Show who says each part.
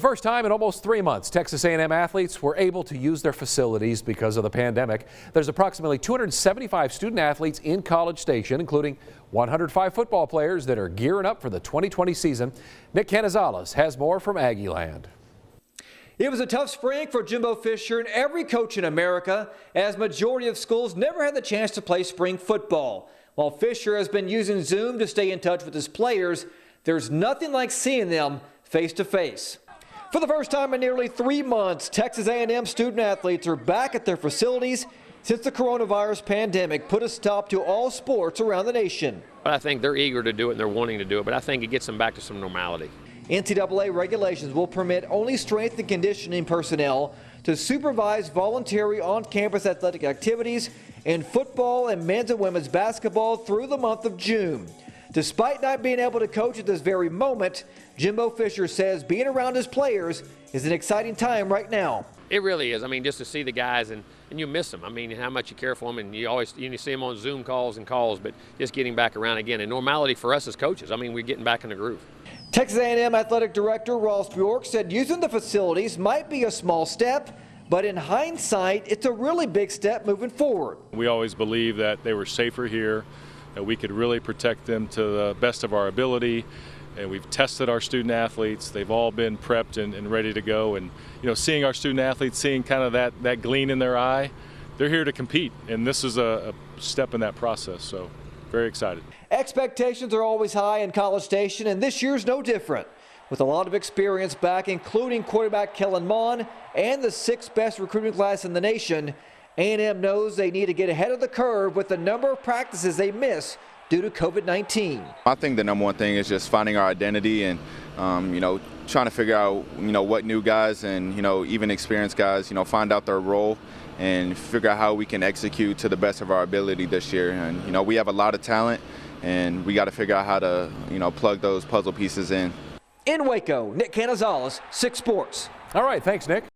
Speaker 1: First time in almost 3 months, Texas A&M athletes were able to use their facilities because of the pandemic. There's approximately 275 student athletes in College Station, including 105 football players that are gearing up for the 2020 season. Nick Canizales has more from Aggieland.
Speaker 2: It was a tough spring for Jimbo Fisher and every coach in America, as majority of schools never had the chance to play spring football. While Fisher has been using Zoom to stay in touch with his players, there's nothing like seeing them face to face. For the first time in nearly 3 months, Texas A&M student athletes are back at their facilities since the coronavirus pandemic put a stop to all sports around the nation.
Speaker 3: I think they're eager to do it and they're wanting to do it, but I think it gets them back to some normality.
Speaker 2: NCAA regulations will permit only strength and conditioning personnel to supervise voluntary on-campus athletic activities in football and men's and women's basketball through the month of June. Despite not being able to coach at this very moment, Jimbo Fisher says being around his players is an exciting time right now.
Speaker 3: It really is. I mean, just to see the guys and you miss them. I mean, how much you care for them, and you see them on Zoom calls, but just getting back around again. And normality for us as coaches. I mean, we're getting back in the groove.
Speaker 2: Texas A&M Athletic Director BJORK said using the facilities might be a small step, but in hindsight, it's a really big step moving forward.
Speaker 4: We always believed that they were safer here, that we could really protect them to the best of our ability. And we've tested our student athletes. They've all been prepped and ready to go. And seeing our student athletes, seeing kind of that gleam in their eye, they're here to compete. And this is a step in that process. So very excited.
Speaker 2: Expectations are always high in College Station, and this year's no different. With a lot of experience back, including quarterback Kellen Mond and the 6th best recruiting class in the nation, A&M knows they need to get ahead of the curve with the number of practices they miss due to COVID-19.
Speaker 5: I think the number one thing is just finding our identity and, trying to figure out, what new guys and, even experienced guys, find out their role and figure out how we can execute to the best of our ability this year. And, we have a lot of talent, and we got to figure out how to, plug those puzzle pieces in.
Speaker 2: In Waco, Nick Canizales, 6 Sports.
Speaker 1: All right, thanks, Nick.